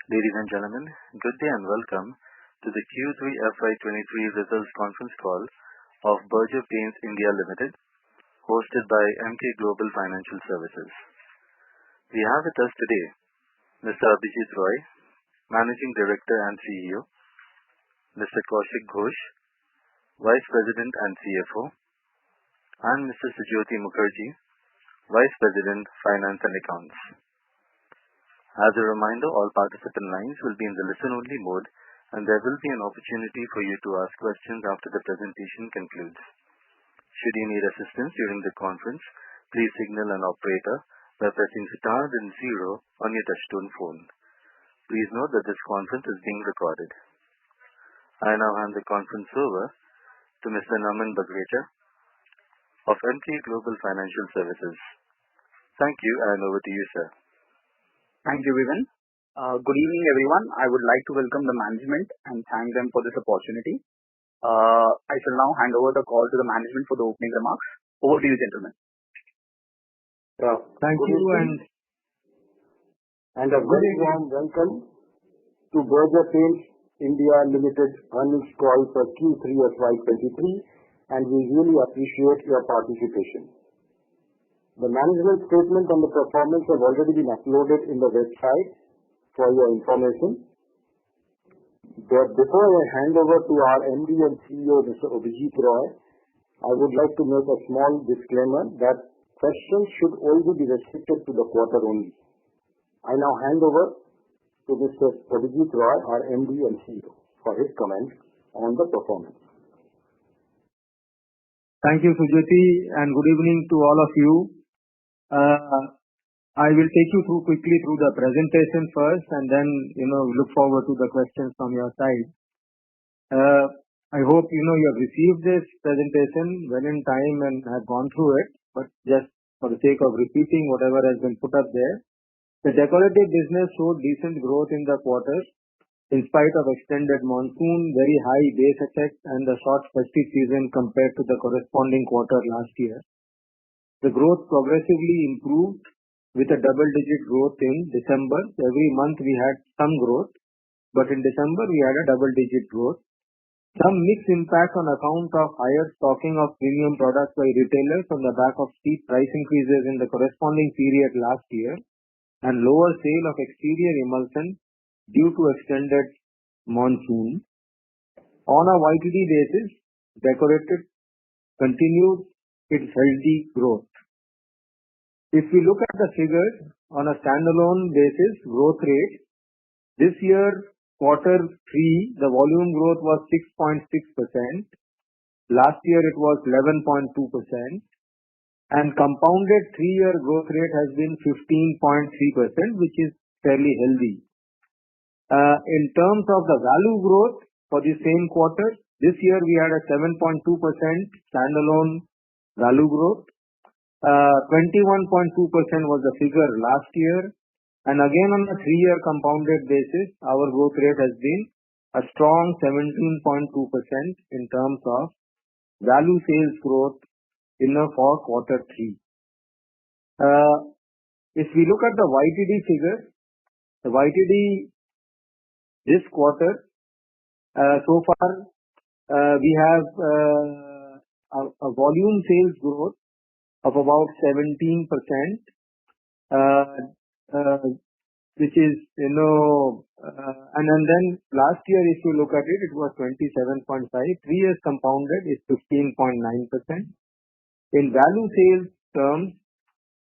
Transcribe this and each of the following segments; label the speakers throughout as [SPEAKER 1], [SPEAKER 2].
[SPEAKER 1] Ladies and gentlemen, good day and welcome to the Q3FY23 results conference call of Berger Paints India Limited, hosted by Emkay Global Financial Services. We have with us today Mr. Abhijit Roy, Managing Director and CEO, Mr. Kaushik Ghosh, Vice President and CFO, and Mr. Sujyoti Mukherjee, Vice President, Finance and Accounts. As a reminder, all participant lines will be in the listen-only mode, and there will be an opportunity for you to ask questions after the presentation concludes. Should you need assistance during the conference, please signal an operator by pressing star then 0 on your touchtone phone. Please note that this conference is being recorded. I now hand the conference over to Mr. Naman Bagrecha of Emkay Global Financial Services. Thank you, and over to you, sir.
[SPEAKER 2] Thank you, Vivian. Good evening, everyone. I would like to welcome the management and thank them for this opportunity. I shall now hand over the call to the management for the opening remarks. Over to you, gentlemen.
[SPEAKER 3] Thank you, and a very warm welcome to Berger Paints India Limited earnings call for Q3FY23, and we really appreciate your participation. The management statement on the performance have already been uploaded in the website for your information. But before I hand over to our MD and CEO, Mr. Abhijit Roy, I would like to make a small disclaimer that questions should only be restricted to the quarter only. I now hand over to Mr. Abhijit Roy, our MD and CEO, for his comments on the performance.
[SPEAKER 4] Thank you, Sujyoti, and good evening to all of you. I will take you quickly through the presentation first, and then look forward to the questions from your side. I hope you have received this presentation well in time and have gone through it, but just for the sake of repeating whatever has been put up there, the decorative business showed decent growth in the quarter in spite of extended monsoon, very high base effect, and the short festive season compared to the corresponding quarter last year. The growth progressively improved with a double-digit growth in December. Every month we had some growth, but in December we had a double-digit growth. Some mixed impact on account of higher stocking of premium products by retailers on the back of steep price increases in the corresponding period last year, and lower sale of exterior emulsion due to extended monsoon. On a YTD basis, decorative continued its healthy growth. If we look at the figures on a standalone basis, growth rate, this year, quarter 3, the volume growth was 6.6%. Last year it was 11.2%. And compounded 3-year growth rate has been 15.3%, which is fairly healthy. In terms of the value growth for the same quarter, this year we had a 7.2% standalone value growth. 21.2% was the figure last year, and again on a 3-year compounded basis, our growth rate has been a strong 17.2% in terms of value sales growth for quarter 3. If we look at the YTD figure, the YTD this quarter, so far we have a volume sales growth of about 17%, which is, and then last year, if you look at it, it was 27.5. 3 years compounded is 15.9%. In value sales terms,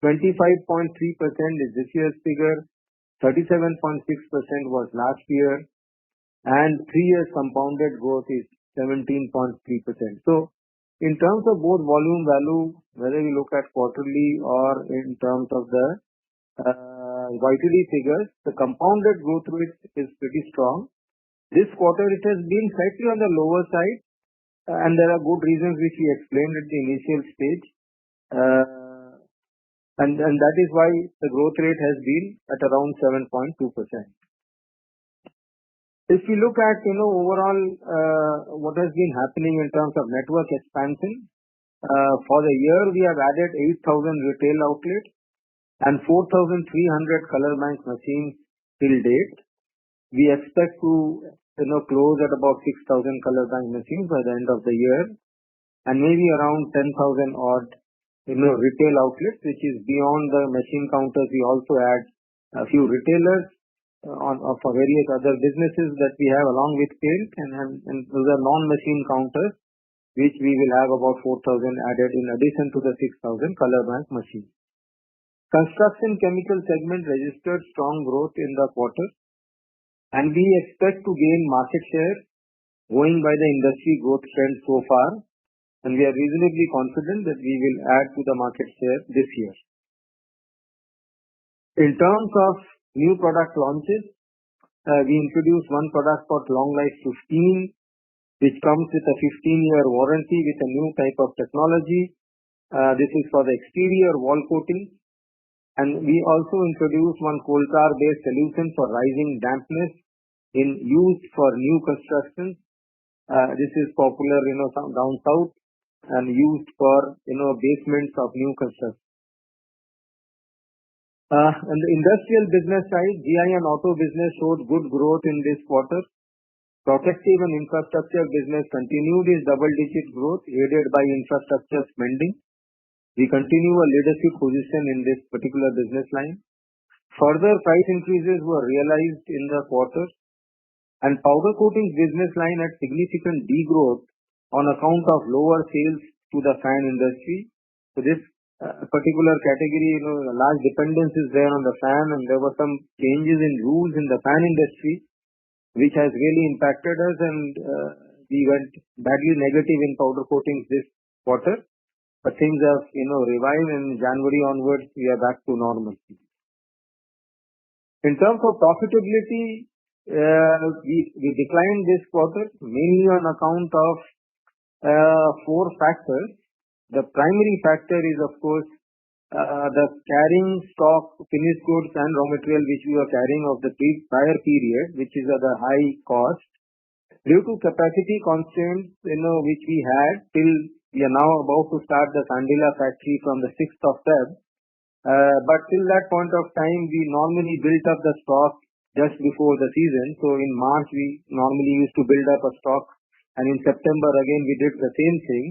[SPEAKER 4] 25.3% is this year's figure, 37.6% was last year, and 3 years compounded growth is 17.3%. So, in terms of both volume, value, whether we look at quarterly or in terms of the YTD figures, the compounded growth rate is pretty strong. This quarter it has been slightly on the lower side, and there are good reasons which we explained at the initial stage, and that is why the growth rate has been at around 7.2%. If we look at overall what has been happening in terms of network expansion, for the year we have added 8,000 retail outlets and 4,300 color bank machines till date. We expect to close at about 6,000 color bank machines by the end of the year, and maybe around 10,000 odd retail outlets, which is beyond the machine counters. We also add a few retailers for various other businesses that we have along with paint, and those are non-machine counters, which we will have about 4,000 added in addition to the 6,000 color bank machines. Construction chemical segment registered strong growth in the quarter, and we expect to gain market share going by the industry growth trend so far, and we are reasonably confident that we will add to the market share this year. In terms of new product launches, we introduced one product called Long Life 15, which comes with a 15-year warranty with a new type of technology. This is for the exterior wall coating. And we also introduced one coal tar-based solution for rising dampness used for new construction. This is popular, down south and used for, basements of new construction. On the industrial business side, GI and auto business showed good growth in this quarter. Protective and infrastructure business continued its double-digit growth aided by infrastructure spending. We continue a leadership position in this particular business line. Further price increases were realized in the quarter, and powder coatings business line had significant degrowth on account of lower sales to the fan industry. So this particular category, large dependence is there on the fan, and there were some changes in rules in the fan industry, which has really impacted us, and we went badly negative in powder coatings this quarter. But things have, revived, and January onwards, we are back to normalcy. In terms of profitability, we declined this quarter mainly on account of 4 factors. The primary factor is, of course, the carrying stock, finished goods and raw material which we were carrying of the prior period, which is at a high cost. Due to capacity constraints, which we had till we are now about to start the Sandila factory from the 6th of Feb. But till that point of time, we normally built up the stock just before the season. So in March, we normally used to build up a stock, and in September again, we did the same thing.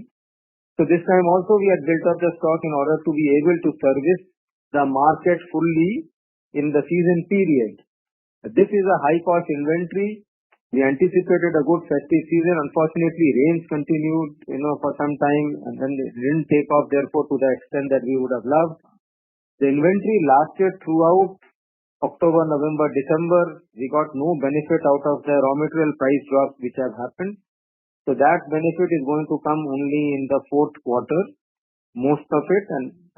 [SPEAKER 4] So this time also we had built up the stock in order to be able to service the market fully in the season period. This is a high cost inventory. We anticipated a good festive season. Unfortunately, rains continued, for some time, and then it didn't take off, therefore, to the extent that we would have loved. The inventory lasted throughout October, November, December. We got no benefit out of the raw material price drops which have happened. So that benefit is going to come only in the 4th quarter, most of it,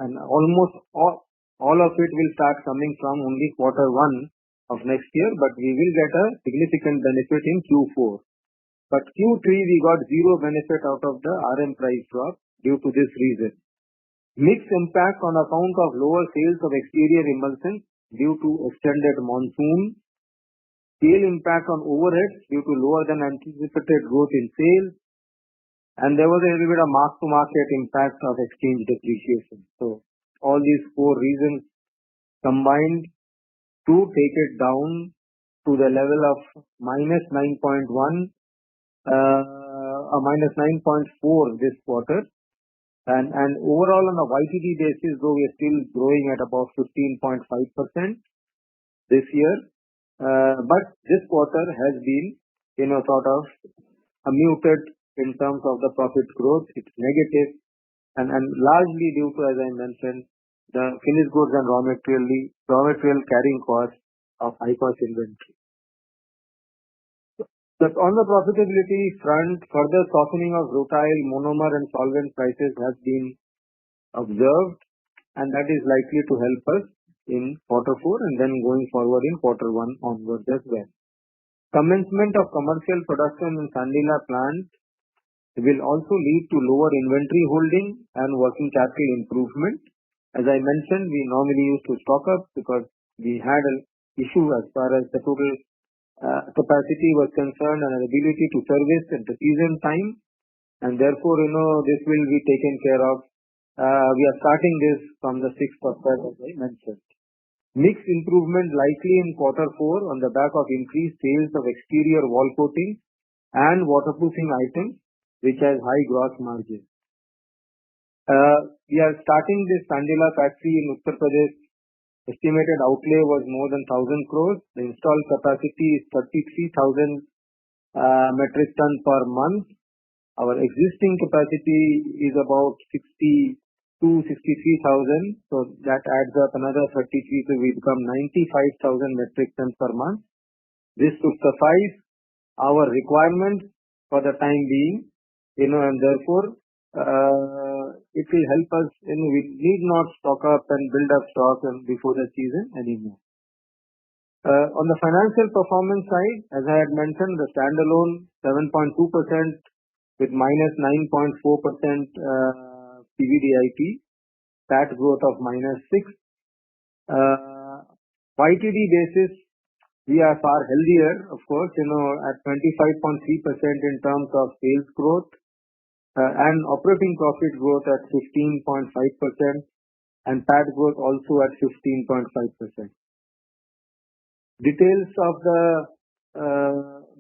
[SPEAKER 4] and almost all of it will start coming from only quarter 1 of next year, but we will get a significant benefit in Q4. But Q3 we got zero benefit out of the RM price drop due to this reason. Mixed impact on account of lower sales of exterior emulsions due to extended monsoon. Scale impact on overheads due to lower than anticipated growth in sales. And there was a little bit of mark-to-market impact of exchange depreciation. So all these 4 reasons combined to take it down to the level of minus 9.1, minus 9.4 this quarter. And overall on a YTD basis, though we are still growing at about 15.5% this year, but this quarter has been, sort of muted in terms of the profit growth. It's negative, and largely due to, as I mentioned, the finished goods and raw material carrying cost of high cost inventory. But on the profitability front, further softening of rutile, monomer and solvent prices has been observed, and that is likely to help us in quarter 4 and then going forward in quarter 1 onwards as well. Commencement of commercial production in Sandila plant will also lead to lower inventory holding and working capital improvement. As I mentioned, we normally used to stock up because we had an issue as far as the total capacity was concerned and an ability to service at the season time, and therefore, this will be taken care of. We are starting this from the 6th of February, as I mentioned. Mixed improvement likely in quarter 4 on the back of increased sales of exterior wall coating and waterproofing items, which has high gross margin. We are starting this Sandila factory in Uttar Pradesh. Estimated outlay was more than 1,000 crores. The installed capacity is 33,000 metric ton per month. Our existing capacity is about 62, 63,000. So that adds up another 33, so we become 95,000 metric ton per month. This should suffice our requirements for the time being, and therefore it will help us. We need not stock up and build up stock before the season anymore. On the financial performance side, as I had mentioned, the standalone 7.2% with minus 9.4% PBDIT, PAT growth of minus 6. YTD basis, we are far healthier, of course, at 25.3% in terms of sales growth and operating profit growth at 15.5% and PAT growth also at 15.5%. Details of the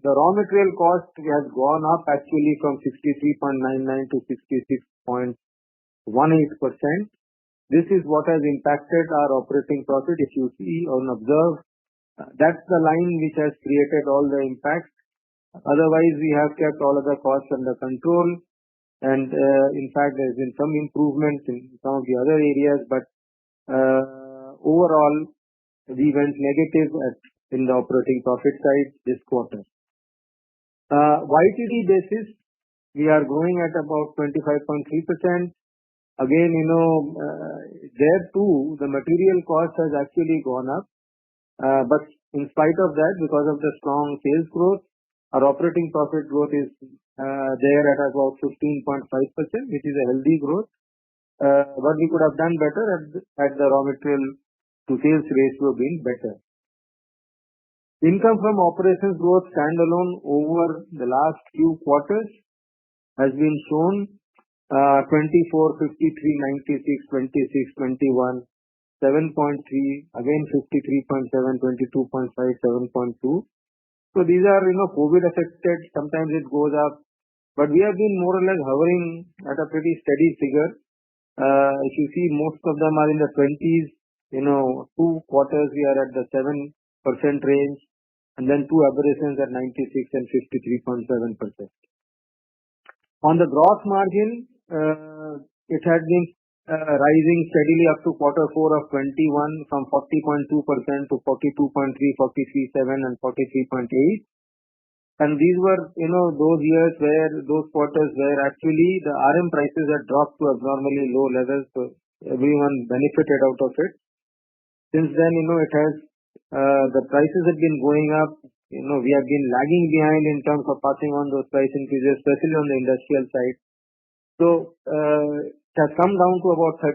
[SPEAKER 4] raw material cost has gone up actually from 63.99 to 66.18%. This is what has impacted our operating profit. If you see or observe, that's the line which has created all the impact. Otherwise, we have kept all other costs under control. And in fact, there's been some improvements in some of the other areas, but overall, we went negative in the operating profit side this quarter. YTD basis, we are growing at about 25.3%. Again, there too, the material cost has actually gone up. But in spite of that, because of the strong sales growth, our operating profit growth is there at about 15.5%, which is a healthy growth. But we could have done better at the raw material to sales ratio being better. Income from operations growth standalone over the last few quarters has been shown 24, 53, 96, 26, 21, 7.3, again 53.7, 22.5, 7.2. So these are, COVID affected. Sometimes it goes up, but we have been more or less hovering at a pretty steady figure. If you see, most of them are in the 20s. 2 quarters we are at the 7% range, and then 2 aberrations at 96 and 53.7%. On the gross margin, it had been rising steadily up to quarter 4 of 21 from 40.2% to 42.3, 43.7 and 43.8. And these were, those years where, those quarters where actually the RM prices had dropped to abnormally low levels. So everyone benefited out of it. Since then, it has, the prices have been going up. We have been lagging behind in terms of passing on those price increases, especially on the industrial side. So, it has come down to about 37-38%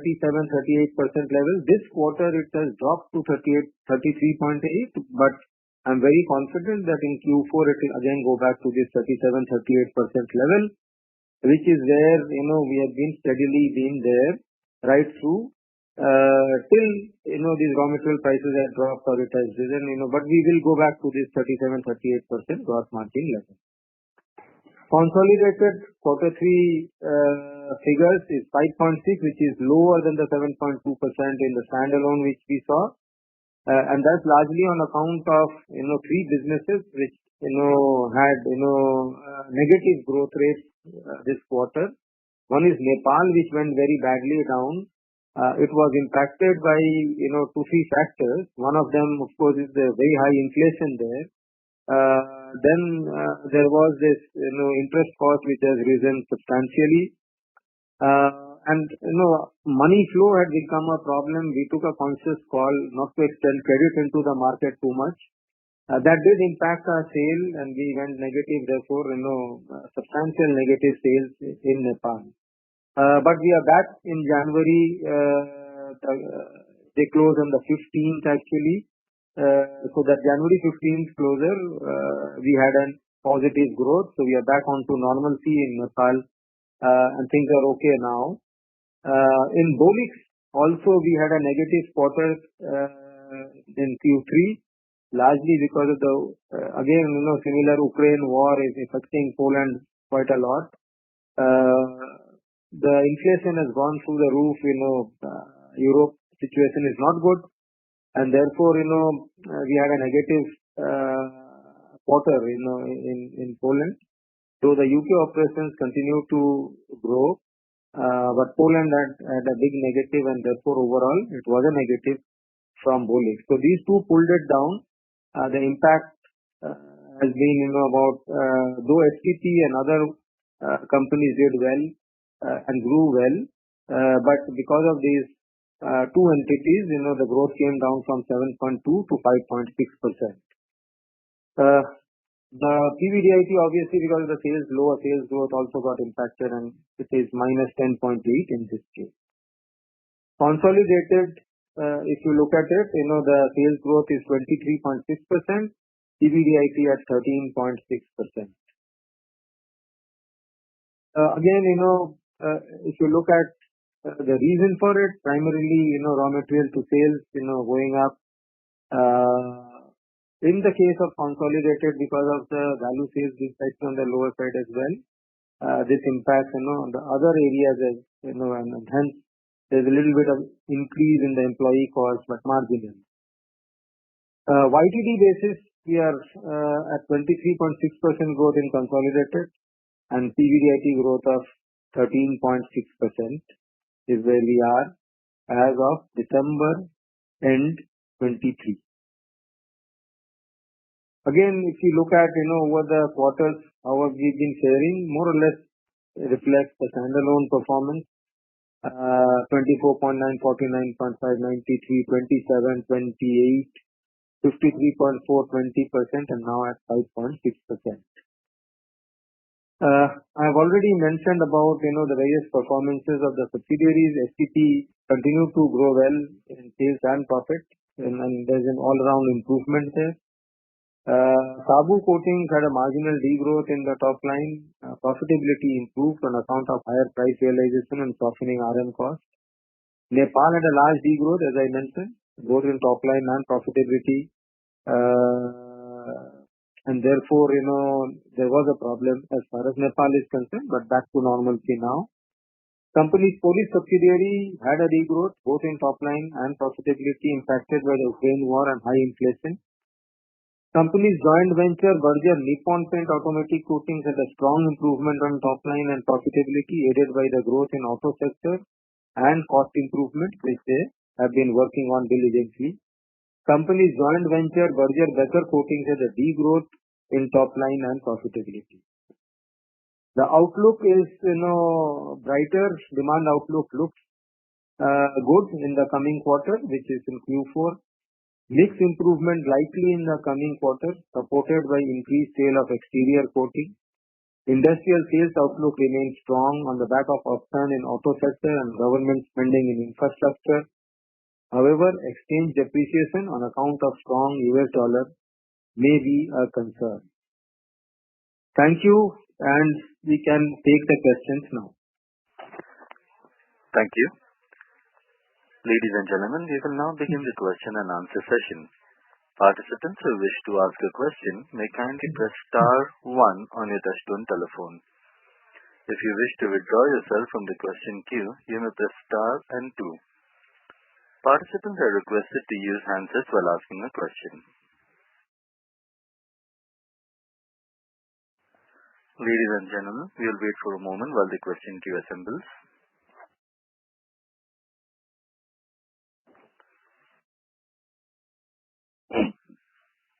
[SPEAKER 4] level. This quarter it has dropped to 33.8, but I'm very confident that in Q4 it will again go back to this 37-38% level, which is where, we have been steadily being there right through, till, these raw material prices have dropped or it has risen, but we will go back to this 37-38% gross margin level. Consolidated quarter 3 figures is 5.6, which is lower than the 7.2% in the standalone which we saw, and that's largely on account of 3 businesses which had negative growth rates this quarter. One is Nepal, which went very badly down. It was impacted by 2-3 factors. One of them, of course, is the very high inflation there. Then there was this interest cost which has risen substantially, and money flow had become a problem. We took a conscious call not to extend credit into the market too much. That did impact our sale, and we went negative. Therefore, substantial negative sales in Nepal. But we are back in January. They closed on the 15th actually. So that January 15th closure, we had a positive growth. So we are back onto normalcy in Nepal, and things are okay now. In Bolix also we had a negative quarter in Q3, largely because of the, again, similar Ukraine war is affecting Poland quite a lot. The inflation has gone through the roof. Europe situation is not good, and therefore, we had a negative quarter, in Poland. So the UK operations continue to grow, but Poland had a big negative, and therefore overall it was a negative from Bolix. So these two pulled it down. The impact has been, about though STP and other companies did well and grew well, but because of these two entities, the growth came down from 7.2 to 5.6%. The PBDIT, obviously, because of the lower sales growth, also got impacted, and it is minus 10.8 in this case. Consolidated, if you look at it, the sales growth is 23.6%, PBDIT at 13.6%. Again, if you look at the reason for it, primarily, raw material to sales, going up. In the case of consolidated, because of the value sales being slightly on the lower side as well, this impacts, the other areas as, and hence there's a little bit of increase in the employee cost, but marginal. YTD basis, we are at 23.6% growth in consolidated, and PBDIT growth of 13.6% is where we are as of December end 23. Again, if you look at, over the quarters, how have we been faring, more or less reflects the standalone performance. 24.9, 49.5, 93, 27, 28, 53.4, 20%, and now at 5.6%. I have already mentioned about, the various performances of the subsidiaries. STP continue to grow well in sales and profit, and there's an all-round improvement there. Sabu Coatings had a marginal degrowth in the top line. Profitability improved on account of higher price realization and softening RM cost. Nepal had a large degrowth, as I mentioned, both in top line and profitability. And therefore, there was a problem as far as Nepal is concerned, but back to normalcy now. Company's Polish subsidiary had a degrowth, both in top line and profitability, impacted by the Ukraine war and high inflation. Company's joint venture, Berger Nippon Paint Automatic Coatings, had a strong improvement on top line and profitability, aided by the growth in auto sector and cost improvement, which they have been working on diligently. Company's joint venture, Berger Becker Coatings, had a degrowth in top line and profitability. The outlook is, brighter. Demand outlook looks good in the coming quarter, which is in Q4. Mix improvement likely in the coming quarter, supported by increased sale of exterior coating. Industrial sales outlook remains strong on the back of upturn in auto sector and government spending in infrastructure. However, exchange depreciation on account of strong US dollar may be a concern. Thank you, and we can take the questions now.
[SPEAKER 1] Thank you. Ladies and gentlemen, we will now begin the question and answer session. Participants who wish to ask a question may kindly press star 1 on your touchtone telephone. If you wish to withdraw yourself from the question queue, you may press star and 2. Participants are requested to use handsets while asking a question. Ladies and gentlemen, we will wait for a moment while the question queue assembles.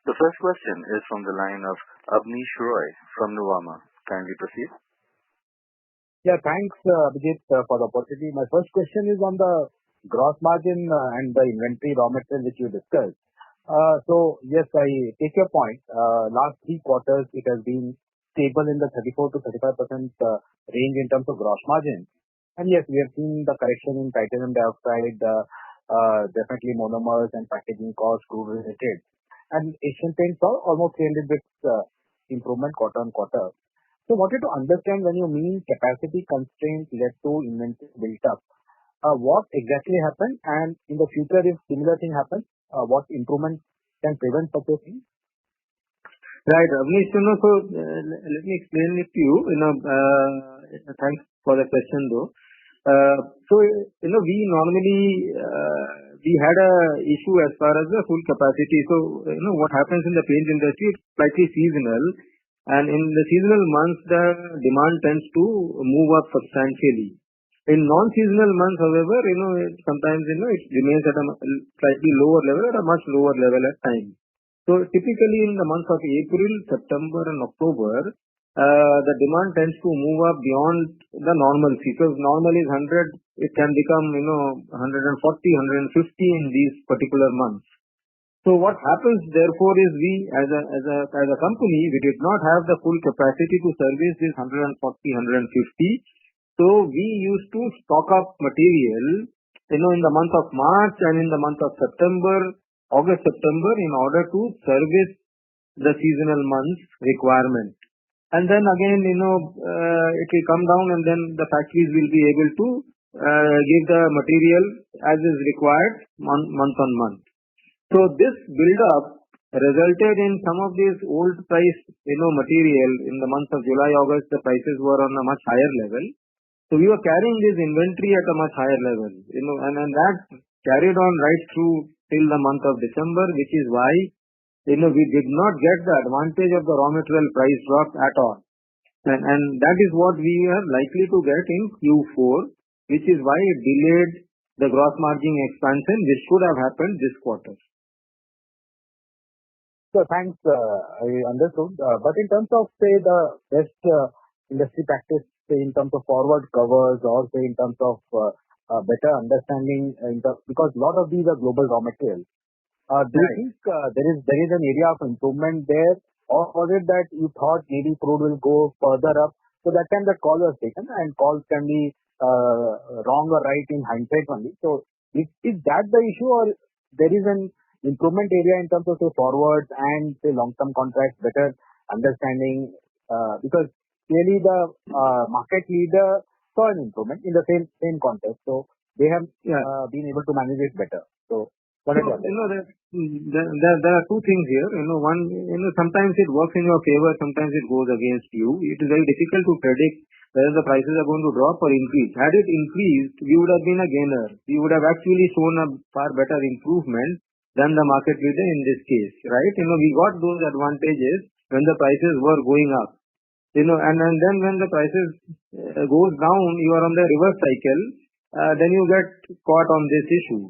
[SPEAKER 1] The first question is from the line of Abneesh Roy from Nuvama. Kindly proceed.
[SPEAKER 5] Yeah, thanks, Abhijit, for the opportunity. My first question is on the gross margin and the inventory raw material which you discussed. So, yes, I take your point. Last 3 quarters, it has been stable in the 34 to 35% range in terms of gross margin. And yes, we have seen the correction in titanium dioxide, definitely monomers and packaging costs grew related. And Asian Paints saw almost 300 bits improvement quarter on quarter. So, wanted to understand when you mean capacity constraints led to inventory built up, what exactly happened, and in the future, if similar thing happens, what improvement can prevent such a thing?
[SPEAKER 4] Right, Avnish, let me explain it to you. Thanks for the question though. We normally, we had a issue as far as the full capacity. What happens in the paint industry, it's slightly seasonal. And in the seasonal months, the demand tends to move up substantially. In non-seasonal months, however, sometimes, it remains at a slightly lower level, at a much lower level at times. So typically in the months of April, September and October, the demand tends to move up beyond the normalcy. So if normal is 100, it can become, 140, 150 in these particular months. So what happens therefore is we as a company, we did not have the full capacity to service this 140, 150. So we used to stock up material, in the month of March and in the month of August, September, in order to service the seasonal months requirement. And then again, it will come down and then the factories will be able to give the material as is required month on month. So this build-up resulted in some of these old price, material in the month of July, August, the prices were on a much higher level. So we were carrying this inventory at a much higher level, and that carried on right through till the month of December, which is why, we did not get the advantage of the raw material price drop at all. And that is what we are likely to get in Q4, which is why it delayed the gross margin expansion, which should have happened this quarter.
[SPEAKER 5] So thanks, I understood. But in terms of, say, the best industry practice, say in terms of forward covers or say in terms of better understanding, because a lot of these are global raw materials. Do you think there is an area of improvement there, or was it that you thought maybe crude will go further up? So that time that call was taken, and calls can be wrong or right in hindsight only. So is that the issue, or there is an improvement area in terms of say forwards and say long-term contracts, better understanding? Because clearly the market leader saw an improvement in the same context, so they have been able to manage it better. So what is that?
[SPEAKER 4] There are two things here. One, sometimes it works in your favor, sometimes it goes against you. It is very difficult to predict whether the prices are going to drop or increase. Had it increased, we would have been a gainer. We would have actually shown a far better improvement than the market leader in this case, right? We got those advantages when the prices were going up. And then when the prices goes down, you are on the reverse cycle, then you get caught on this issue.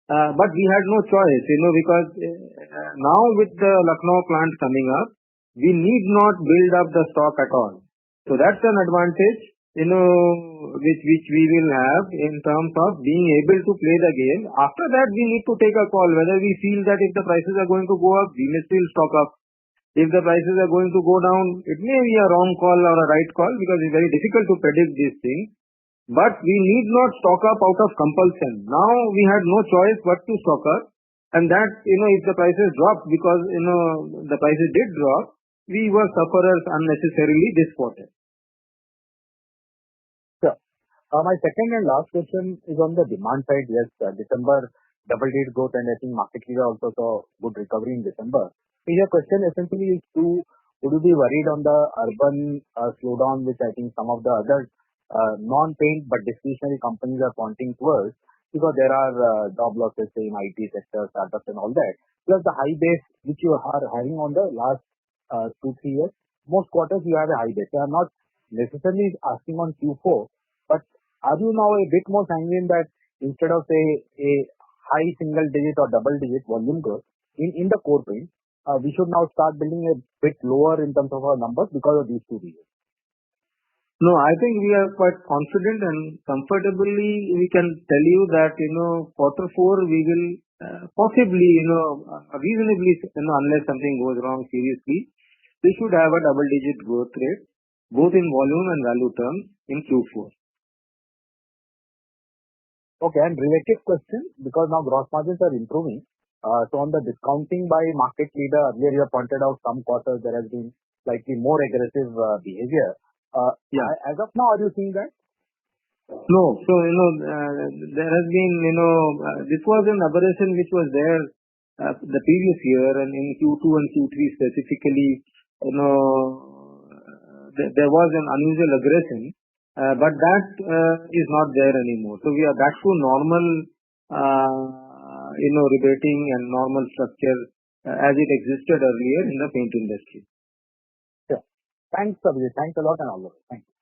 [SPEAKER 4] But we had no choice, because now with the Lucknow plant coming up, we need not build up the stock at all. So that's an advantage, which we will have in terms of being able to play the game. After that, we need to take a call whether we feel that if the prices are going to go up, we may still stock up. If the prices are going to go down, it may be a wrong call or a right call, because it's very difficult to predict these things. But we need not stock up out of compulsion. Now we had no choice but to stock up. And that, if the prices dropped, because, the prices did drop, we were sufferers unnecessarily this quarter.
[SPEAKER 5] Sure. My second and last question is on the demand side. Yes, December double-digit growth, and I think market leader also saw good recovery in December. So your question essentially is would you be worried on the urban slowdown, which I think some of the other non-paint but discretionary companies are pointing towards, because there are job losses in IT sector, startups and all that, plus the high base which you are having on the last 2-3 years. Most quarters you have a high base. So I'm not necessarily asking on Q4, but are you now a bit more sanguine that instead of say a high single digit or double digit volume growth in the core paint, we should now start building a bit lower in terms of our numbers because of these two reasons?
[SPEAKER 4] No, I think we are quite confident and comfortably we can tell you that, quarter 4 we will possibly, reasonably, unless something goes wrong seriously, we should have a double-digit growth rate, both in volume and value terms in Q4.
[SPEAKER 5] Okay, and related question, because now gross margins are improving, so on the discounting by market leader, earlier you have pointed out some quarters there has been slightly more aggressive behavior. As of now, are you seeing that?
[SPEAKER 4] No. So, there has been, this was an aberration which was there the previous year, and in Q2 and Q3 specifically, there was an unusual aggression, but that is not there anymore. So we are back to normal, rebating and normal structure as it existed earlier in the paint industry.
[SPEAKER 5] Sure. Thanks, Abhijit. Thanks a lot and all of it. Thank you.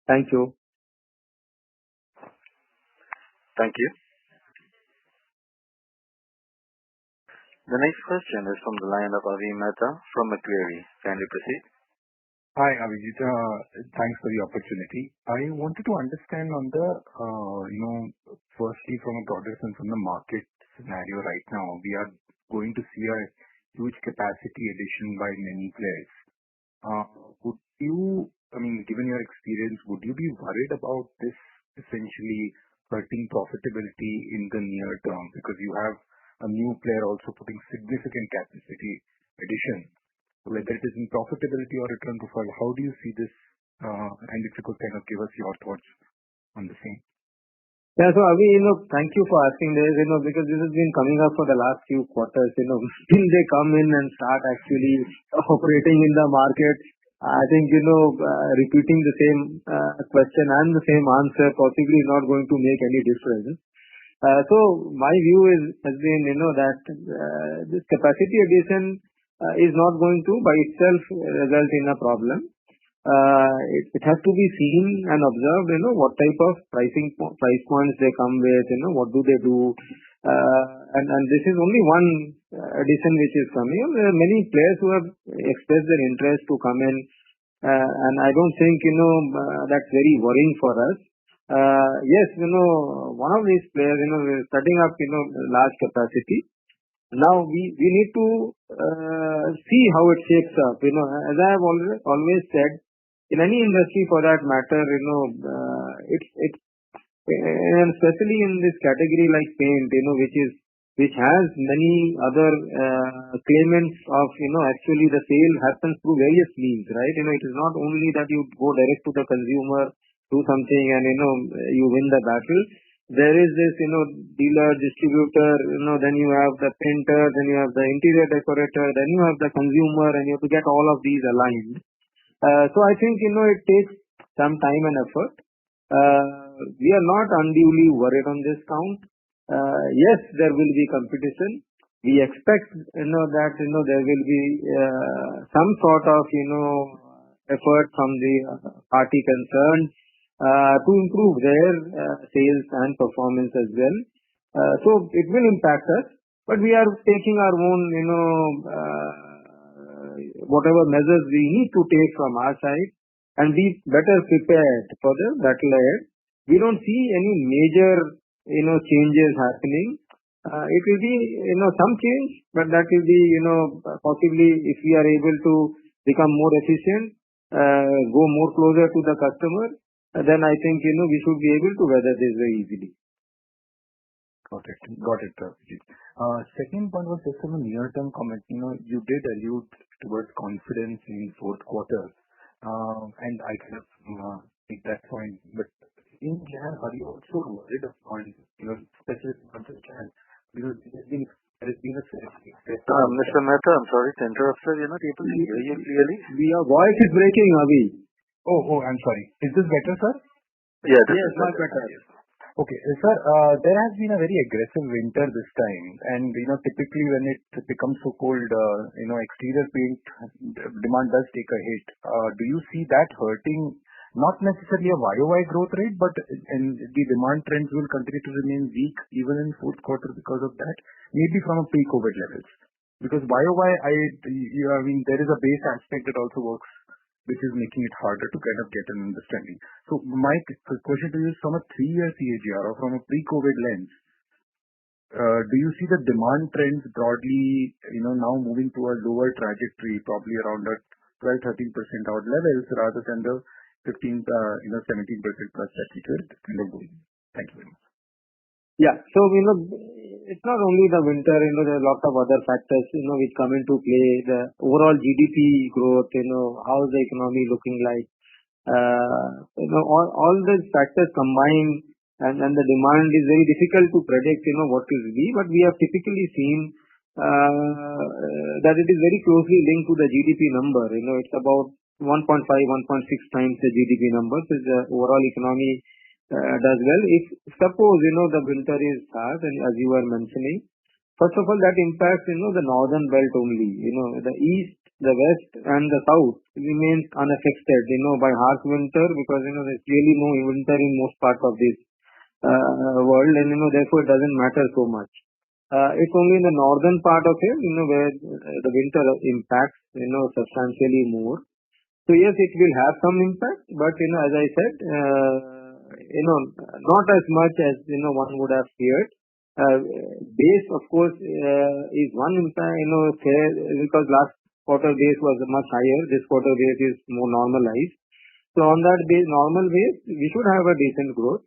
[SPEAKER 4] Thank you.
[SPEAKER 1] Thank you. The next question is from the line of Avi Mehta from Macquarie. Kindly proceed.
[SPEAKER 6] Hi, Abhijit. Thanks for the opportunity. I wanted to understand on the, firstly from a broader sense on the market scenario right now, we are going to see a huge capacity addition by many players. Given your experience, would you be worried about this essentially hurting profitability in the near term? Because you have a new player also putting significant capacity addition. Whether it is in profitability or return profile, how do you see this? And if you could kind of give us your thoughts on the same.
[SPEAKER 4] Yeah, so Avi, thank you for asking this, because this has been coming up for the last few quarters, till they come in and start actually operating in the market. I think, repeating the same question and the same answer possibly is not going to make any difference. So my view has been, that this capacity addition is not going to by itself result in a problem. It has to be seen and observed, what type of price points they come with, what do they do. And this is only one addition which is coming. There are many players who have expressed their interest to come in, and I don't think, that's very worrying for us. Yes, one of these players, is setting up, large capacity. Now we need to see how it shapes up. As I have always said, in any industry for that matter, it's and especially in this category like paint, which has many other claimants of, actually the sale happens through various means, right? It is not only that you go direct to the consumer, do something and, you win the battle. There is this, dealer, distributor, then you have the painter, then you have the interior decorator, then you have the consumer, and you have to get all of these aligned. So I think, it takes some time and effort. We are not unduly worried on this count. Yes, there will be competition. We expect, that, there will be some sort of, effort from the party concerned to improve their sales and performance as well. So it will impact us, but we are taking our own, whatever measures we need to take from our side and be better prepared for the battle ahead. We don't see any major, changes happening. It will be, some change, but that will be, possibly if we are able to become more efficient, go more closer to the customer, then I think, we should be able to weather this very easily.
[SPEAKER 6] Got it, Abhijit. Second point was just on a near-term comment. You did allude towards confidence in fourth quarter, and I kind of take that point. But in Jan, are you also worried upon, specific Jan, because there has been a
[SPEAKER 1] Mr. Mehta, I'm sorry to interrupt, sir. You're not able to hear you clearly.
[SPEAKER 4] Your voice is breaking, Avi.
[SPEAKER 6] Oh, I'm sorry. Is this better, sir?
[SPEAKER 1] Yeah, this
[SPEAKER 4] is
[SPEAKER 1] much
[SPEAKER 4] better.
[SPEAKER 6] Okay, sir, there has been a very aggressive winter this time, and typically when it becomes so cold, exterior paint demand does take a hit. Do you see that hurting, not necessarily a YOY growth rate, but and the demand trends will continue to remain weak even in fourth quarter because of that, maybe from a pre-COVID levels? Because YOY, there is a base aspect that also works, which is making it harder to kind of get an understanding. So my question to you is, from a 3-year CAGR or from a pre-COVID lens, do you see the demand trends broadly, now moving to a lower trajectory, probably around a 12-13% odd levels rather than the 15, 17% plus that we could kind of going? Thank you very much.
[SPEAKER 4] Yeah. So, it's not only the winter, there are a lot of other factors, which come into play. The overall GDP growth, how is the economy looking like? All these factors combined and the demand is very difficult to predict, what it will be. But we have typically seen that it is very closely linked to the GDP number. It's about 1.5, 1.6 times the GDP number. So the overall economy does well. If suppose, the winter is harsh, and as you were mentioning, first of all, that impacts, the northern belt only. The east, the west, and the south remains unaffected, by harsh winter, because, there's really no winter in most parts of this world, and, therefore it doesn't matter so much. It's only in the northern part of it, where the winter impacts, substantially more. So yes, it will have some impact, but, as I said, not as much as, one would have feared. Base, of course, is one impact, because last quarter base was much higher. This quarter base is more normalized. So on that base, normal base, we should have a decent growth.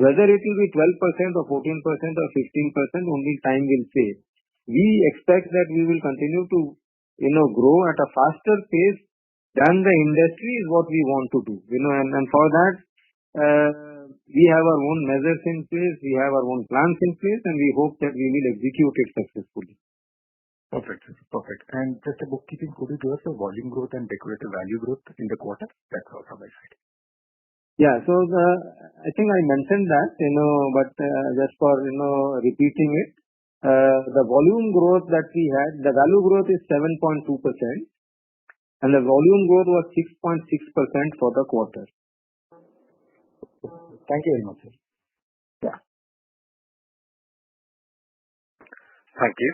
[SPEAKER 4] Whether it will be 12% or 14% or 15%, only time will say. We expect that we will continue to, grow at a faster pace than the industry is what we want to do. And for that, we have our own measures in place, we have our own plans in place, and we hope that we will execute it successfully.
[SPEAKER 6] Perfect. Perfect. And just a bookkeeping, could you give us the volume growth and decorative value growth in the quarter? That's all from my side.
[SPEAKER 4] Yeah, so I think I mentioned that, but just for, repeating it, the volume growth that we had, the value growth is 7.2%, and the volume growth was 6.6% for the quarter.
[SPEAKER 6] Thank you very much, sir.
[SPEAKER 4] Yeah.
[SPEAKER 1] Thank you.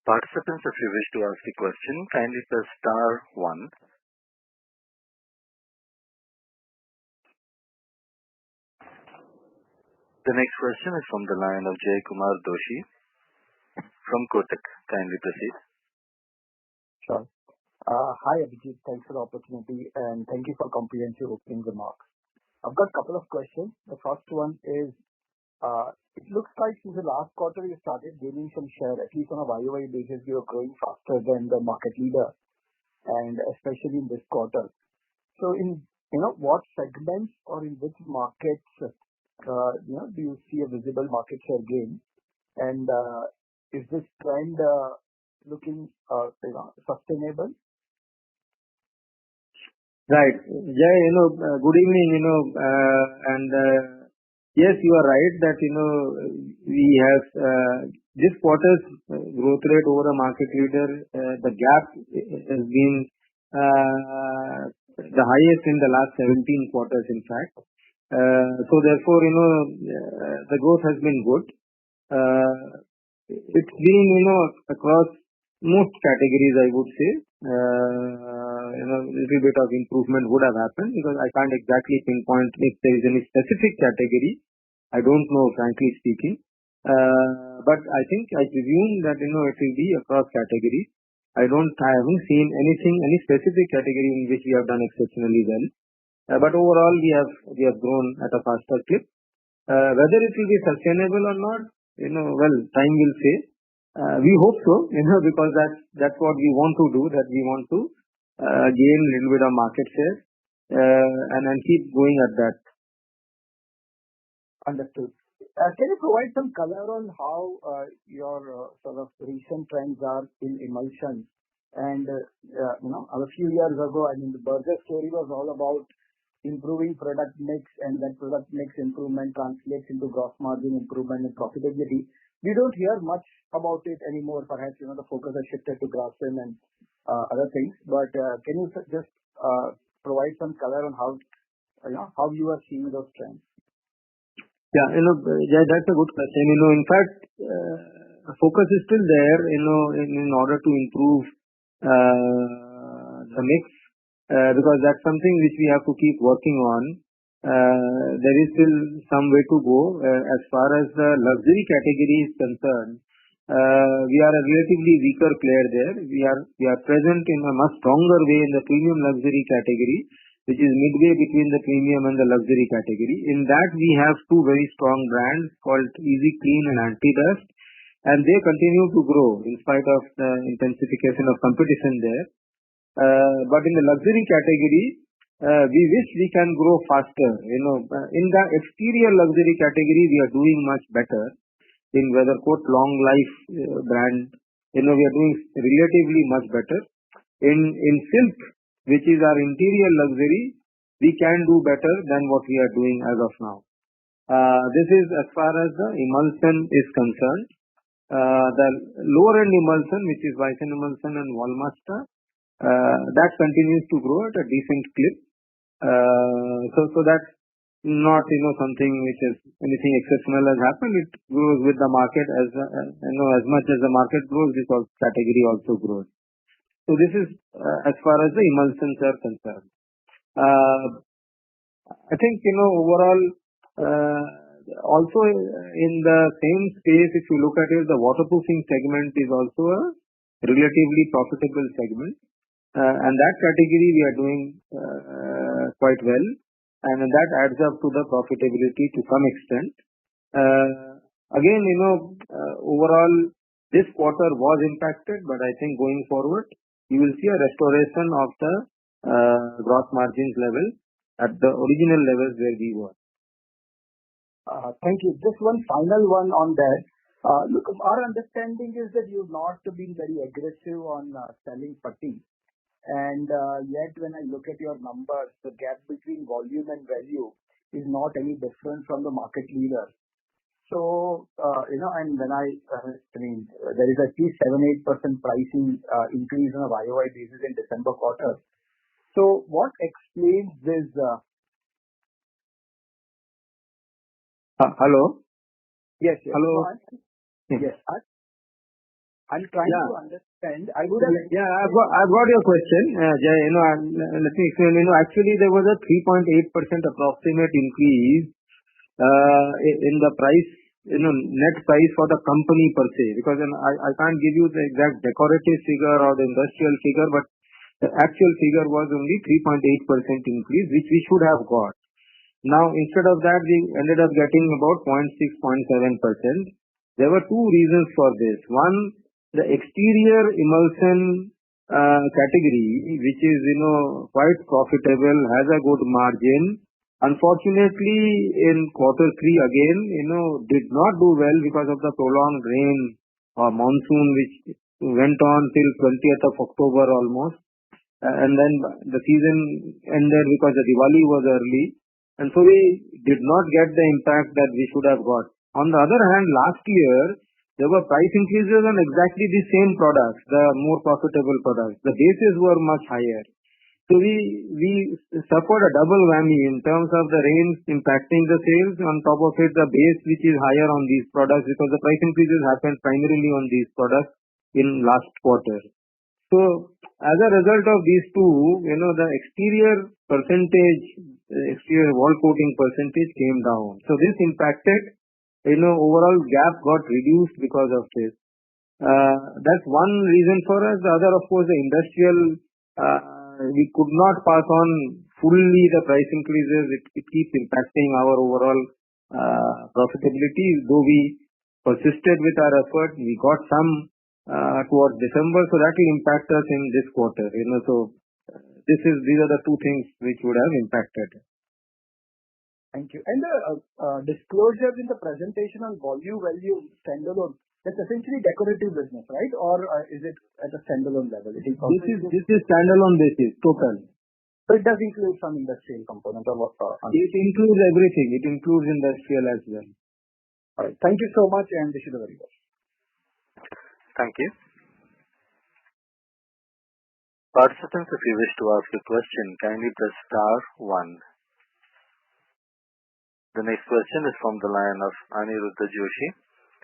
[SPEAKER 1] Participants, if you wish to ask a question, kindly press star 1. The next question is from the line of Jay Kumar Doshi from Kotak. Kindly proceed.
[SPEAKER 7] Sure. Hi, Abhijit. Thanks for the opportunity, and thank you for comprehensive opening remarks. I've got a couple of questions. The first one is, it looks like since the last quarter you started gaining some share, at least on a YOY basis, you are growing faster than the market leader, and especially in this quarter. So in what segments or in which markets do you see a visible market share gain, and is this trend looking sustainable?
[SPEAKER 4] Right. Jay, good evening, and yes, you are right that, we have this quarter's growth rate over a market leader, the gap has been the highest in the last 17 quarters, in fact. So therefore, the growth has been good. It's been, across most categories, I would say. A little bit of improvement would have happened, because I can't exactly pinpoint if there is any specific category. I don't know, frankly speaking. But I presume that, it will be across categories. I haven't seen any specific category in which we have done exceptionally well. But overall, we have grown at a faster clip. Whether it will be sustainable or not, well, time will say. We hope so, because that's what we want to do, that we want to gain a little bit of market share, and keep going at that.
[SPEAKER 7] Understood. Can you provide some color on how your sort of recent trends are in emulsion? And a few years ago, the Berger story was all about improving product mix, and that product mix improvement translates into gross margin improvement and profitability. We don't hear much about it anymore. Perhaps the focus has shifted to graphene and other things. But can you just provide some color on how you are seeing those trends?
[SPEAKER 4] Yeah, that's a good question. In fact, focus is still there, in order to improve the mix, because that's something which we have to keep working on. There is still some way to go. As far as the luxury category is concerned, we are a relatively weaker player there. We are present in a much stronger way in the premium luxury category, which is midway between the premium and the luxury category. In that, we have two very strong brands called Easy Clean and Anti-Dust, and they continue to grow in spite of the intensification of competition there. But in the luxury category, we wish we can grow faster. In the exterior luxury category, we are doing much better. In weathercoat long life brand, we are doing relatively much better. In silk, which is our interior luxury, we can do better than what we are doing as of now. This is as far as the emulsion is concerned. The lower end emulsion, which is Weissen emulsion and Walmasta, that continues to grow at a decent clip. So that's not something which is anything exceptional has happened. It grows with the market as much as the market grows, this category also grows. So this is as far as the emulsions are concerned. I think overall also in the same space, if you look at it, the waterproofing segment is also a relatively profitable segment. And that category we are doing quite well, and that adds up to the profitability to some extent. Again, overall this quarter was impacted, but I think going forward you will see a restoration of the gross margins level at the original levels where we were.
[SPEAKER 7] Thank you. Just one final one on that. Look, our understanding is that you've not been very aggressive on selling putty. And yet when I look at your numbers, the gap between volume and value is not any different from the market leader. So, and when there is at least 7-8% pricing increase on a YOY basis in December quarter. So what explains this?
[SPEAKER 4] Hello?
[SPEAKER 7] Yes.
[SPEAKER 4] Hello?
[SPEAKER 7] Yes. I'm trying to understand. I would have.
[SPEAKER 4] Yeah, I've got your question. Jay, let me explain. Actually, there was a 3.8% approximate increase in the price, net price for the company per se. Because I can't give you the exact decorative figure or the industrial figure, but the actual figure was only 3.8% increase, which we should have got. Now, instead of that, we ended up getting about 0.6-0.7%. There were two reasons for this. One, the exterior emulsion category, which is quite profitable, has a good margin. Unfortunately, in quarter 3 again, did not do well because of the prolonged rain or monsoon, which went on till 20th of October almost. And then the season ended because the Diwali was early. And so we did not get the impact that we should have got. On the other hand, last year, there were price increases on exactly the same products, the more profitable products. The bases were much higher. So we suffered a double whammy in terms of the rains impacting the sales. On top of it, the base which is higher on these products because the price increases happened primarily on these products in last quarter. So as a result of these two, the exterior wall coating percentage came down. So this impacted, overall gap got reduced because of this. That's one reason for us. The other, of course, the industrial, we could not pass on fully the price increases. It keeps impacting our overall profitability. Though we persisted with our effort, we got some towards December, so that will impact us in this quarter. So these are the two things which would have impacted.
[SPEAKER 7] Thank you. And the disclosures in the presentation on volume value standalone, that's essentially decorative business, right? Or is it at a standalone level?
[SPEAKER 4] This is standalone basis, total.
[SPEAKER 7] So it does include some industrial component or what?
[SPEAKER 4] It includes everything. It includes industrial as well.
[SPEAKER 7] All right. Thank you so much, and wish you the very best.
[SPEAKER 1] Thank you. Participants, if you wish to ask a question, kindly press *1. The next question is from the line of Aniruddha Joshi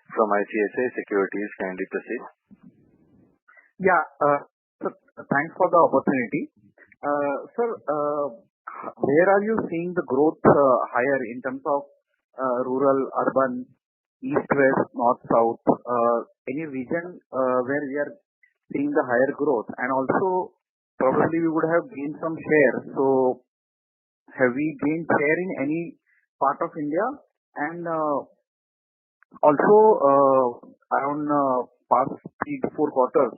[SPEAKER 1] from ICICI Securities. Kindly proceed.
[SPEAKER 8] Yeah. Thanks for the opportunity. Sir, where are you seeing the growth higher in terms of rural, urban, east, west, north, south? Any region where we are seeing the higher growth? And also, probably we would have gained some share. So, have we gained share in any part of India? And also, around past 3 to 4 quarters,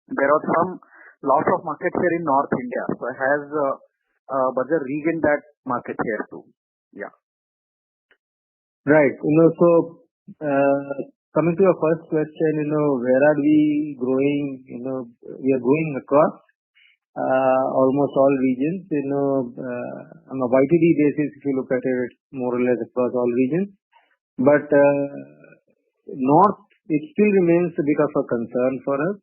[SPEAKER 8] there was some loss of market share in North India. So, has Berger regain that market share too? Yeah.
[SPEAKER 4] Right. So coming to your first question, where are we growing? We are growing across almost all regions. On a YTD basis, if you look at it, it's more or less across all regions. But North, it still remains a bit of a concern for us.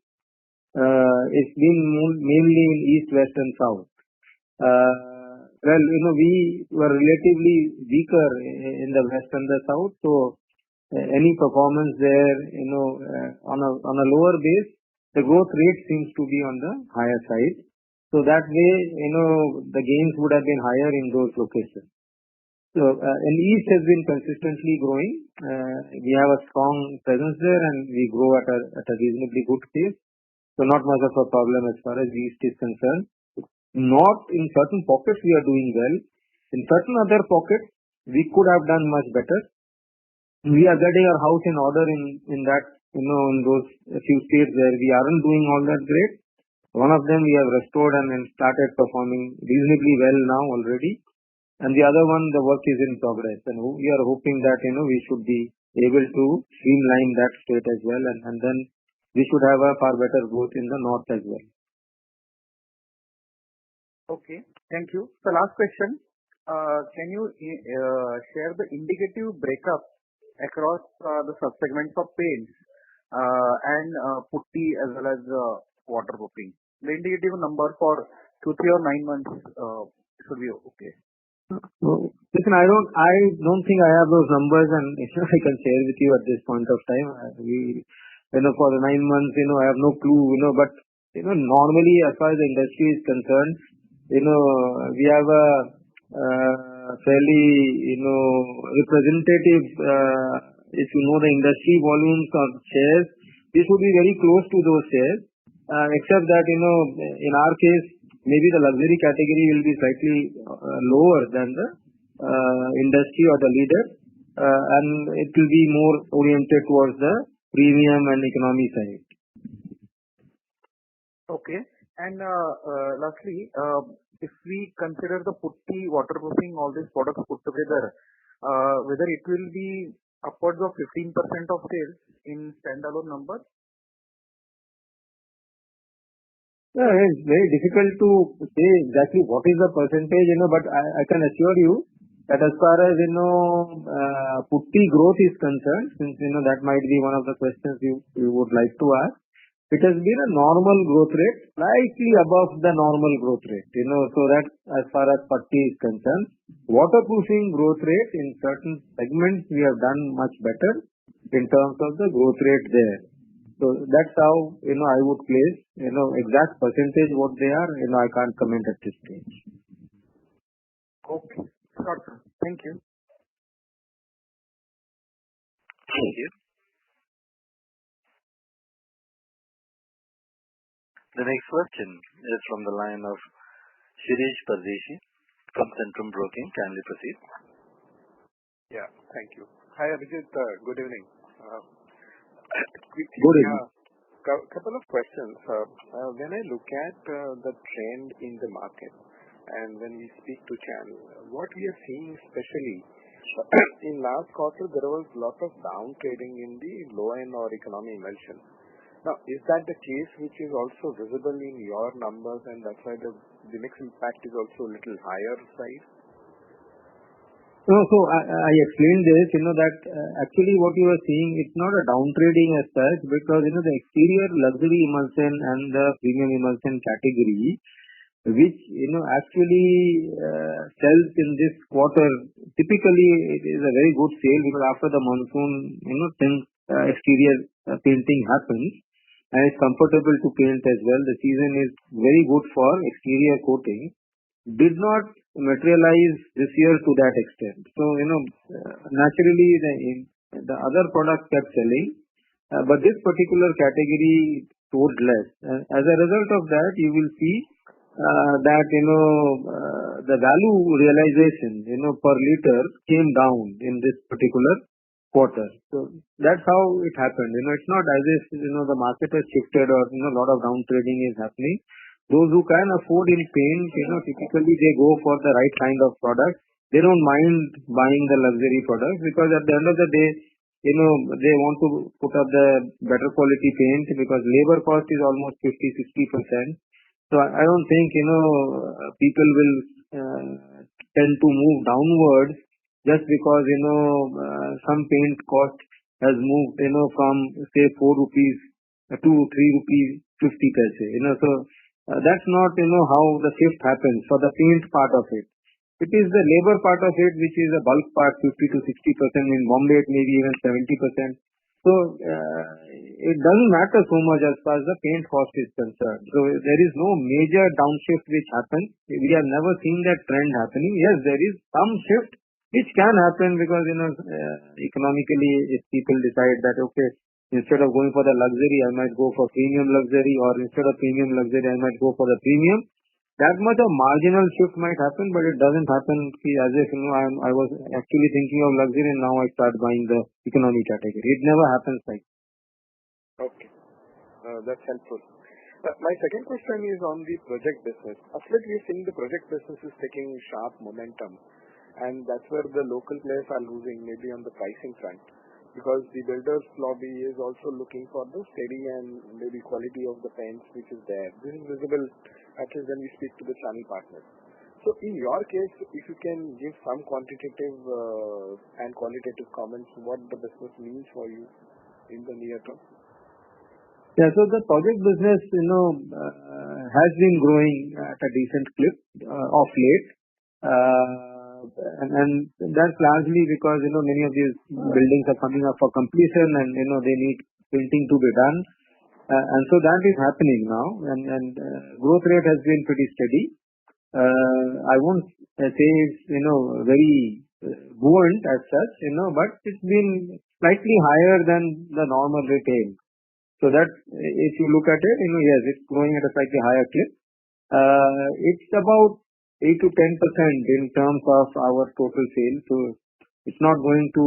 [SPEAKER 4] It's been mainly in East, West, and South. We were relatively weaker in the West and the South, so any performance there, on a lower base, the growth rate seems to be on the higher side. So that way, the gains would have been higher in those locations. So, and East has been consistently growing. We have a strong presence there, and we grow at a reasonably good pace. So not much of a problem as far as East is concerned. North, in certain pockets, we are doing well. In certain other pockets, we could have done much better. We are getting our house in order in that, in those few states where we aren't doing all that great. One of them we have restored and started performing reasonably well now already. And the other one, the work is in progress. And we are hoping that, we should be able to streamline that state as well. And then we should have a far better growth in the North as well.
[SPEAKER 8] Okay. Thank you. The last question. Can you share the indicative breakup across the subsegments of paints and putty as well as waterproofing? The indicative number for Q3 or 9 months should be okay.
[SPEAKER 4] Listen, I don't think I have those numbers, and I can share with you at this point of time. For the 9 months, I have no clue, but normally as far as the industry is concerned, we have a fairly, representative, if the industry volumes or shares, we should be very close to those shares, except that, in our case, maybe the luxury category will be slightly lower than the industry or the leader, and it will be more oriented towards the premium and economy side.
[SPEAKER 8] Okay. And lastly, if we consider the putty, waterproofing, all these products put together, whether it will be upwards of 15% of sales in standalone numbers?
[SPEAKER 4] Yeah, it's very difficult to say exactly what is the percentage, but I can assure you that as far as, putty growth is concerned, since, that might be one of the questions you would like to ask, it has been a normal growth rate, slightly above the normal growth rate, so that as far as putty is concerned. Waterproofing growth rate in certain segments, we have done much better in terms of the growth rate there. So that's how, I would place, exact percentage what they are, I can't comment at this stage.
[SPEAKER 8] Okay. Sure, sir. Thank you.
[SPEAKER 1] Thank you. The next question is from the line of Shirish Pardeshi from Centrum Broking. Kindly proceed.
[SPEAKER 9] Yeah, thank you. Hi, Abhijit. Good evening.
[SPEAKER 4] Good evening.
[SPEAKER 9] Couple of questions. When I look at the trend in the market and when we speak to channel, what we are seeing especially in last quarter, there was a lot of down trading in the low end or economy emulsion. Now, is that the case which is also visible in your numbers, and that's why the mix impact is also a little higher side?
[SPEAKER 4] No, so I explained this, that actually what you are seeing, it's not a down trading as such, because, the exterior luxury emulsion and the premium emulsion category, which, actually sells in this quarter, typically it is a very good sale because after the monsoon, since exterior painting happens, and it's comfortable to paint as well. The season is very good for exterior coating. Did not materialize this year to that extent. So, naturally the other products kept selling, but this particular category sold less. As a result of that, you will see that, the value realization, per liter came down in this particular quarter. So that's how it happened. It's not as if, the market has shifted or, a lot of down trading is happening. Those who can afford in paint, typically they go for the right kind of product. They don't mind buying the luxury products because at the end of the day, they want to put up the better quality paint because labor cost is almost 50-60%. So I don't think, people will tend to move downwards just because, some paint cost has moved, from say 4 rupees to 3 rupees 50 paise, so that's not, how the shift happens for the paint part of it. It is the labor part of it, which is a bulk part, 50-60%. In Bombay, it may be even 70%. So it doesn't matter so much as far as the paint cost is concerned. So there is no major downshift which happens. We have never seen that trend happening. Yes, there is some shift which can happen because, economically, if people decide that, okay, instead of going for the luxury, I might go for premium luxury, or instead of premium luxury, I might go for the premium. That much of marginal shift might happen, but it doesn't happen as if, I was actually thinking of luxury and now I start buying the economy category. It never happens like that.
[SPEAKER 9] Okay. That's helpful. My second question is on the project business. Actually, we are seeing the project business is taking sharp momentum, and that's where the local players are losing, maybe on the pricing front, because the builders lobby is also looking for the steady and maybe quality of the paints which is there. This is visible at least when we speak to the channel partners. So in your case, if you can give some quantitative and qualitative comments, what the business means for you in the near term?
[SPEAKER 4] Yeah, so the project business, has been growing at a decent clip of late. And that's largely because, many of these buildings are coming up for completion and, they need painting to be done. And so that is happening now, and growth rate has been pretty steady. I won't say it's, very buoyant as such, but it's been slightly higher than the normal retail. So that, if you look at it, yes, it's growing at a slightly higher clip. It's about 8 to 10% in terms of our total sales. So it's not going to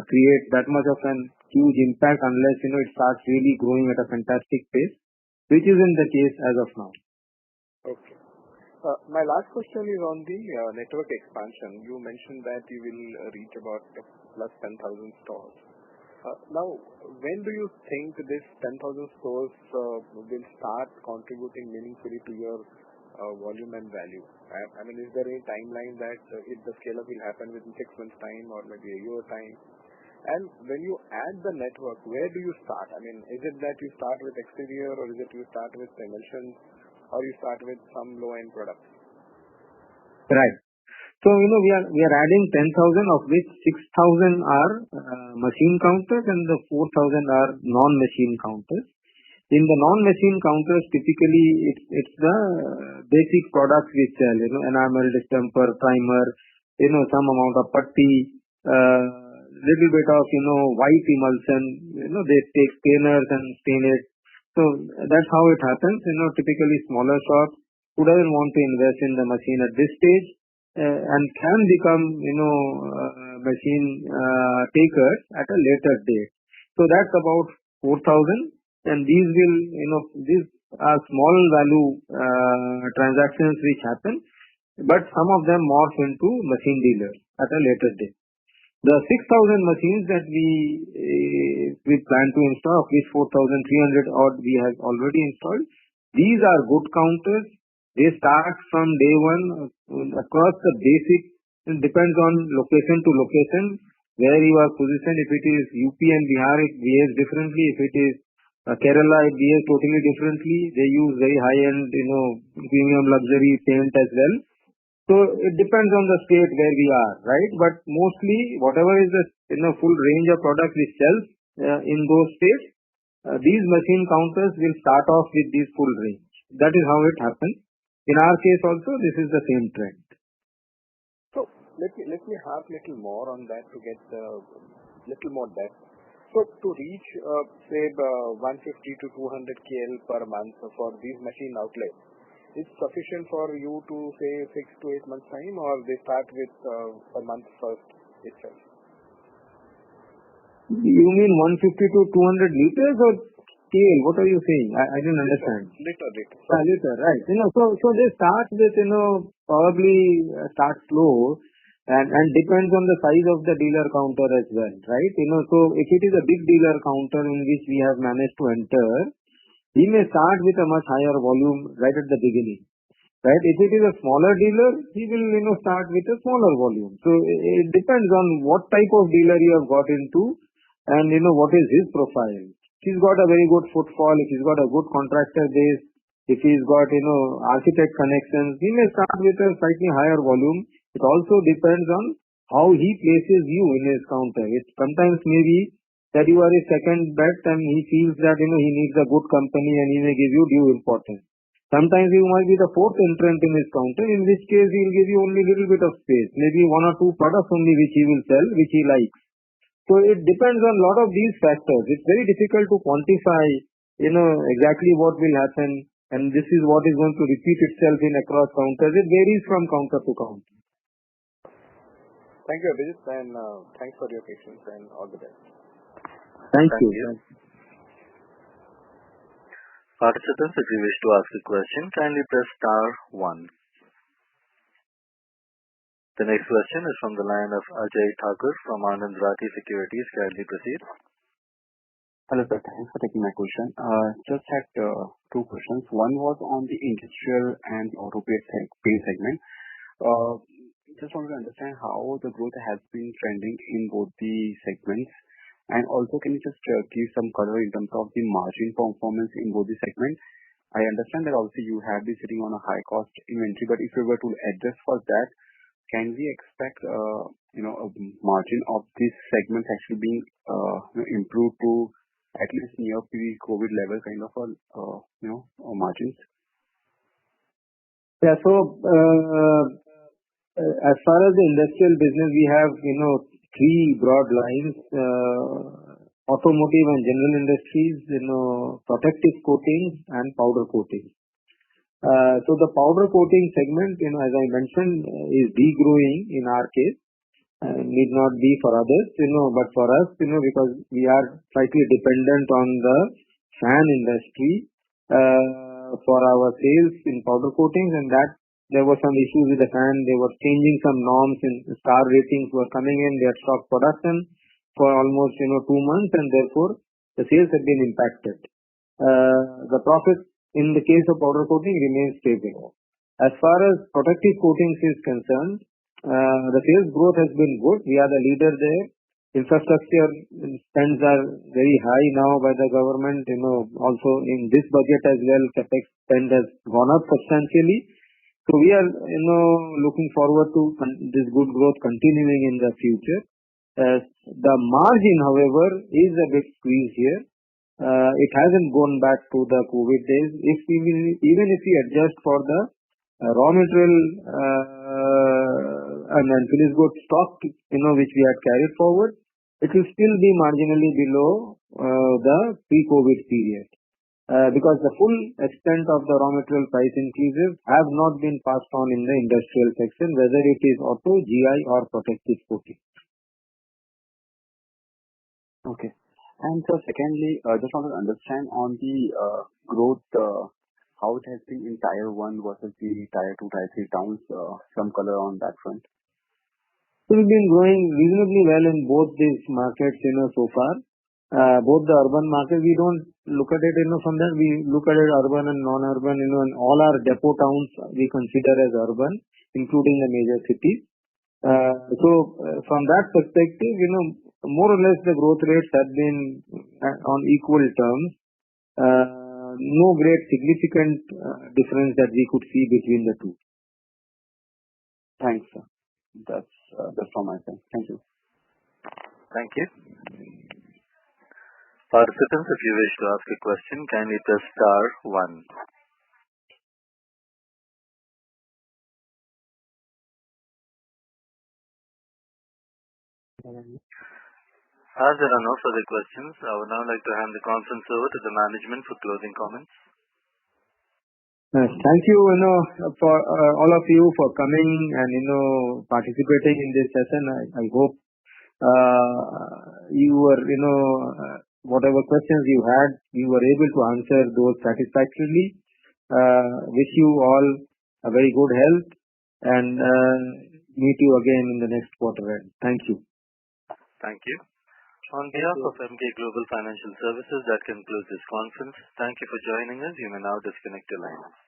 [SPEAKER 4] create that much of an huge impact unless, it starts really growing at a fantastic pace, which isn't the case as of now.
[SPEAKER 9] Okay. My last question is on the network expansion. You mentioned that you will reach about plus 10,000 stores. Now, when do you think this 10,000 stores will start contributing meaningfully to your volume and value? I mean, is there any timeline that if the scale-up will happen within 6 months' time or maybe a year time? And when you add the network, where do you start? I mean, is it that you start with exterior, or is it you start with emulsions, or you start with some low-end products?
[SPEAKER 4] Right. So, we are adding 10,000, of which 6,000 are machine counters and the 4,000 are non-machine counters. In the non-machine counters, typically it's the basic products we sell, enamel, distemper, primer, some amount of putty, little bit of, white emulsion, they take stainers and stain it. So that's how it happens. Typically smaller shops who doesn't want to invest in the machine at this stage and can become, machine takers at a later date. So that's about 4,000. And these will, these are small value transactions which happen, but some of them morph into machine dealers at a later date. The 6,000 machines that we plan to install, of which 4,300 odd we have already installed, these are good counters. They start from day one across the basic. It depends on location to location where you are positioned. If it is UP and Bihar, it behaves differently. If it is Kerala, it behaves totally differently. They use very high-end, premium luxury paint as well. So it depends on the state where we are, right? But mostly, whatever is the full range of products we sell in those states, these machine counters will start off with this full range. That is how it happens. In our case also, this is the same trend.
[SPEAKER 9] So let me have little more on that to get little more depth. So to reach, say, 150 to 200 KL per month for these machine outlets, is sufficient for you to say 6 to 8 months time, or they start with a month first itself?
[SPEAKER 4] You mean 150 to 200 liters, or scale? What are you saying? I didn't understand.
[SPEAKER 9] Liter.
[SPEAKER 4] Liter, right. So they start with, probably start slow and depends on the size of the dealer counter as well, right? So if it is a big dealer counter in which we have managed to enter, he may start with a much higher volume right at the beginning. Right? If it is a smaller dealer, he will, start with a smaller volume. So it depends on what type of dealer you have got into and, what is his profile. If he's got a very good footfall, if he's got a good contractor base, if he's got, architect connections, he may start with a slightly higher volume. It also depends on how he places you in his counter. It sometimes may be that you are his second bet and he feels that, he needs a good company and he may give you due importance. Sometimes you might be the fourth entrant in his counter, in which case he will give you only a little bit of space, maybe one or two products only which he will sell, which he likes. So it depends on a lot of these factors. It's very difficult to quantify, exactly what will happen, and this is what is going to repeat itself in across counters. It varies from counter to counter.
[SPEAKER 9] Thank you, Abhijit, and thanks for your patience and all the best.
[SPEAKER 4] Thank you.
[SPEAKER 1] Participants, if you wish to ask a question, kindly press star 1. The next question is from the line of Ajay Thakur from Anand Rathi Securities. Kindly proceed.
[SPEAKER 10] Hello, sir. Thanks for taking my question. Just had two questions. One was on the industrial and auto paint segment. Just wanted to understand how the growth has been trending in both the segments. And also, can you just give some color in terms of the margin performance in both the segments? I understand that obviously you have been sitting on a high cost inventory, but if you were to adjust for that, can we expect a margin of this segment actually being improved to at least near pre-COVID level kind of margins?
[SPEAKER 4] Yeah. So as far as the industrial business, we have three broad lines: automotive and general industries, protective coatings and powder coatings. So the powder coating segment, as I mentioned, is degrowing in our case. Need not be for others, but for us, because we are slightly dependent on the fan industry for our sales in powder coatings, and that there were some issues with the fan. They were changing some norms, and star ratings were coming in. They had stopped production for almost 2 months, and therefore the sales have been impacted. The profit in the case of powder coating remains stable. As far as protective coatings is concerned, the sales growth has been good. We are the leader there. Infrastructure spends are very high now by the government. Also in this budget as well, capex spend has gone up substantially. So we are, looking forward to this good growth continuing in the future. The margin, however, is a bit squeezed here. It hasn't gone back to the COVID days. Even if we adjust for the raw material and finished goods stock, which we had carried forward, it will still be marginally below the pre-COVID period. Because the full extent of the raw material price increases have not been passed on in the industrial section, whether it is auto, GI or protective coating.
[SPEAKER 10] Okay. And so secondly, just want to understand on the growth, how it has been in Tier 1 versus the Tier 2, Tier 3 towns, some color on that front.
[SPEAKER 4] So we've been growing reasonably well in both these markets, so far. Both the urban market, we don't look at it, from that. We look at it urban and non-urban, and all our depot towns we consider as urban, including the major cities. So from that perspective, more or less the growth rates have been on equal terms. No great significant difference that we could see between the two.
[SPEAKER 10] Thanks, sir. That's from my side. Thank you.
[SPEAKER 1] Thank you. Participants, if you wish to ask a question, kindly press star 1. As there are no further questions, I would now like to hand the conference over to the management for closing comments.
[SPEAKER 4] Thank you, for all of you for coming and participating in this session. I hope you were whatever questions you had, we were able to answer those satisfactorily. Wish you all a very good health and meet you again in the next quarter end. Thank you.
[SPEAKER 1] Thank you. On behalf of Emkay Global Financial Services, that concludes this conference. Thank you for joining us. You may now disconnect your line.